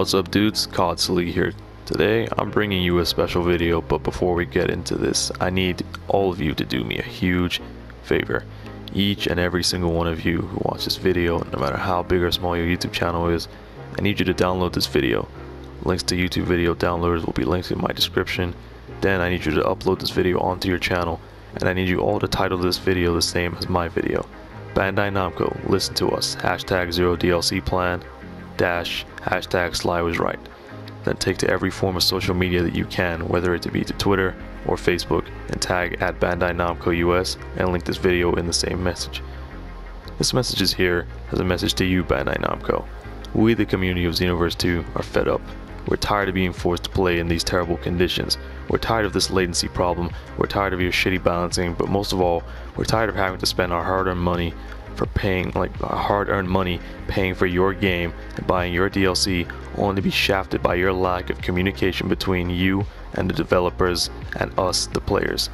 What's up dudes, Sly here. Today I'm bringing you a special video, but before we get into this, I need all of you to do me a huge favor. Each and every single one of you who watch this video, no matter how big or small your YouTube channel is, I need you to download this video. Links to YouTube video downloaders will be linked in my description. Then I need you to upload this video onto your channel, and I need you all to title this video the same as my video. BandaiNamco, listen to us, hashtag ZeroDLCPlan, dash, hashtag SlyWasRight. Then take to every form of social media that you can, whether it be to Twitter or Facebook, and tag at BandaiNamco US and link this video in the same message. This message is here as a message to you, BandaiNamco. We, the community of Xenoverse 2, are fed up. We're tired of being forced to play in these terrible conditions. We're tired of this latency problem. We're tired of your shitty balancing, but most of all, we're tired of having to spend our hard-earned money paying for your game and buying your DLC, only to be shafted by your lack of communication between you and the developers and us, the players.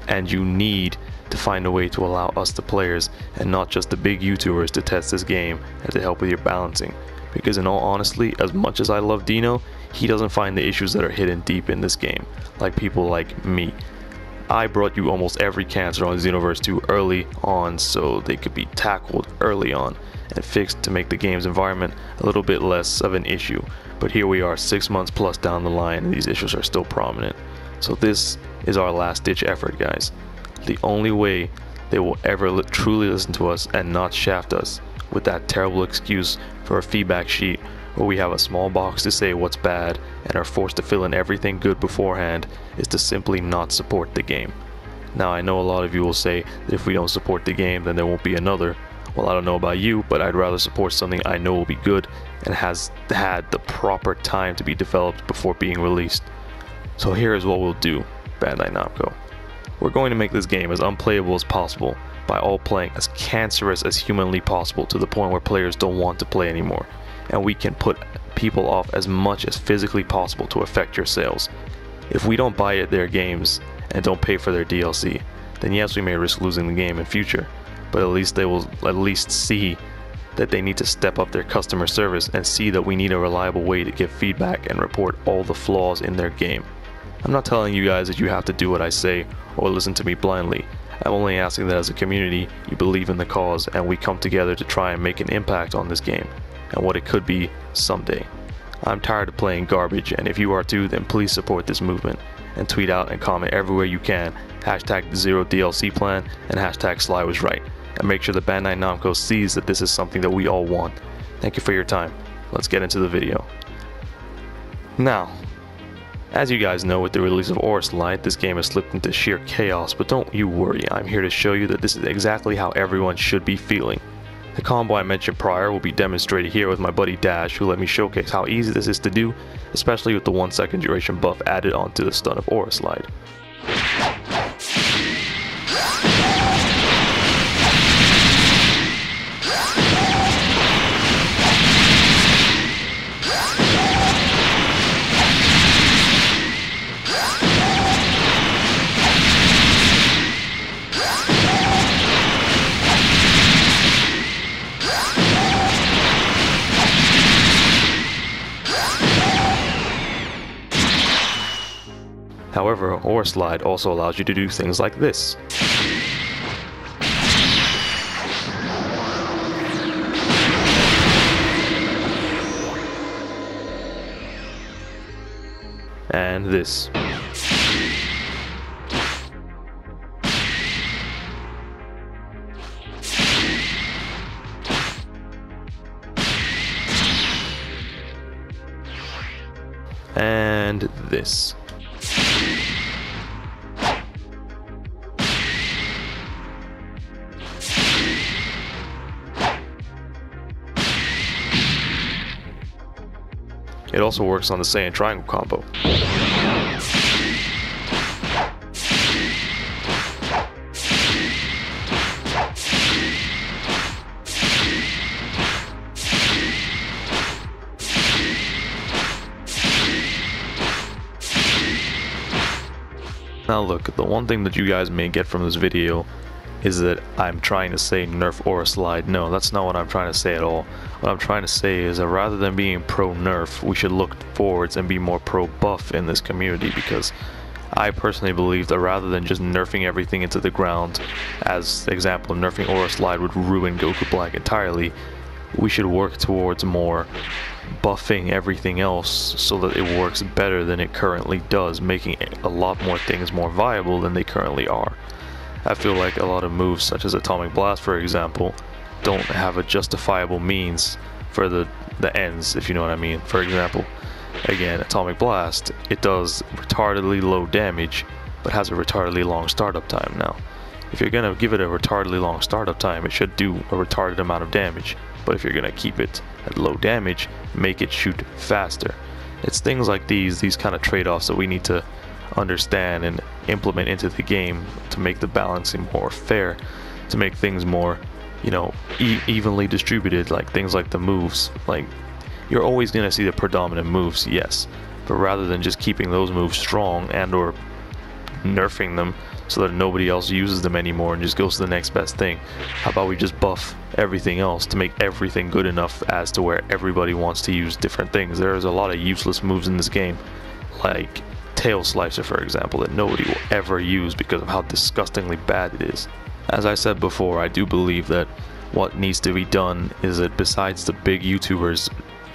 And you need to find a way to allow us, the players, and not just the big YouTubers, to test this game and to help with your balancing. Because in all honesty, as much as I love Dino, he doesn't find the issues that are hidden deep in this game, like people like me. I brought you almost every cancer on Xenoverse 2 early on so they could be tackled early on and fixed to make the game's environment a little bit less of an issue. But here we are 6 months plus down the line and these issues are still prominent. So this is our last ditch effort, guys. The only way they will ever truly listen to us and not shaft us with that terrible excuse for a feedback sheet where we have a small box to say what's bad and are forced to fill in everything good beforehand is to simply not support the game. Now I know a lot of you will say that if we don't support the game then there won't be another. Well, I don't know about you, but I'd rather support something I know will be good and has had the proper time to be developed before being released. So here is what we'll do, BandaiNamco. We're going to make this game as unplayable as possible by all playing as cancerous as humanly possible to the point where players don't want to play anymore. And we can put people off as much as physically possible to affect your sales. If we don't buy their games and don't pay for their DLC, then yes, we may risk losing the game in future, but at least they will see that they need to step up their customer service and see that we need a reliable way to give feedback and report all the flaws in their game. I'm not telling you guys that you have to do what I say or listen to me blindly. I'm only asking that as a community you believe in the cause and we come together to try and make an impact on this game and what it could be someday. I'm tired of playing garbage, and if you are too, then please support this movement and tweet out and comment everywhere you can, hashtag ZeroDLCPlan and hashtag SlyWasRight, and make sure that BandaiNamco sees that this is something that we all want. Thank you for your time. Let's get into the video. Now, as you guys know, with the release of SlyWasRight, this game has slipped into sheer chaos, but don't you worry, I'm here to show you that this is exactly how everyone should be feeling. The combo I mentioned prior will be demonstrated here with my buddy Dash, who let me showcase how easy this is to do, especially with the 1 second duration buff added onto the stun of SlyWasRight. However, SlyWasRight also allows you to do things like this. And this. And this. It also works on the Saiyan triangle combo. Now look, the one thing that you guys may get from this video is that I'm trying to say nerf or slide. No, that's not what I'm trying to say at all. What I'm trying to say is that rather than being pro nerf, we should look forwards and be more pro buff in this community, because I personally believe that rather than just nerfing everything into the ground, as example, nerfing Aura Slide would ruin Goku Black entirely, we should work towards more buffing everything else so that it works better than it currently does, making a lot more things more viable than they currently are. I feel like a lot of moves such as Atomic Blast, for example, don't have a justifiable means for the ends, if you know what I mean. For example, again, Atomic Blast, it does retardedly low damage, but has a retardedly long startup time. Now, if you're gonna give it a retardedly long startup time, it should do a retarded amount of damage. But if you're gonna keep it at low damage, make it shoot faster. It's things like these kind of trade-offs that we need to understand and implement into the game to make the balancing more fair, to make things more, you know, evenly distributed. Like things like the moves, like you're always going to see the predominant moves, yes, but rather than just keeping those moves strong and or nerfing them so that nobody else uses them anymore and just goes to the next best thing, how about we just buff everything else to make everything good enough as to where everybody wants to use different things. There's a lot of useless moves in this game, like Tail Slicer, for example, that nobody will ever use because of how disgustingly bad it is. As I said before, I do believe that what needs to be done is that besides the big YouTubers,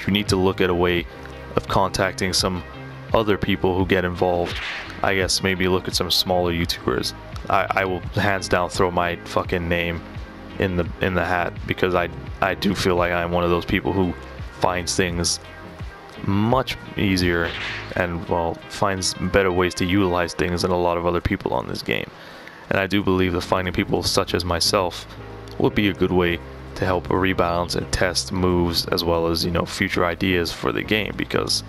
you need to look at a way of contacting some other people who get involved. I guess maybe look at some smaller YouTubers. I will hands down throw my fucking name in the hat, because I do feel like I'm one of those people who finds things much easier and, well, finds better ways to utilize things than a lot of other people on this game. And I do believe that finding people such as myself would be a good way to help rebalance and test moves, as well as, you know, future ideas for the game, because,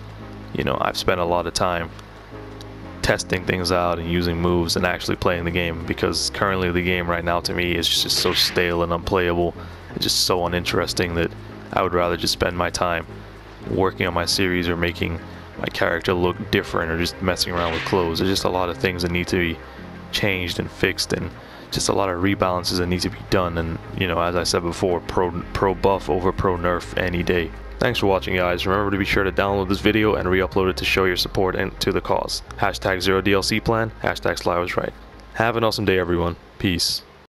you know, I've spent a lot of time testing things out and using moves and actually playing the game, because currently the game right now to me is just so stale and unplayable and just so uninteresting that I would rather just spend my time working on my series or making my character look different or just messing around with clothes. There's just a lot of things that need to be changed and fixed, and just a lot of rebalances that need to be done. And, you know, as I said before, pro buff over pro nerf any day. Thanks for watching, guys. Remember to be sure to download this video and re-upload it to show your support and to the cause. #ZeroDLCPlan, #SlyWasRight. Have an awesome day, everyone. Peace.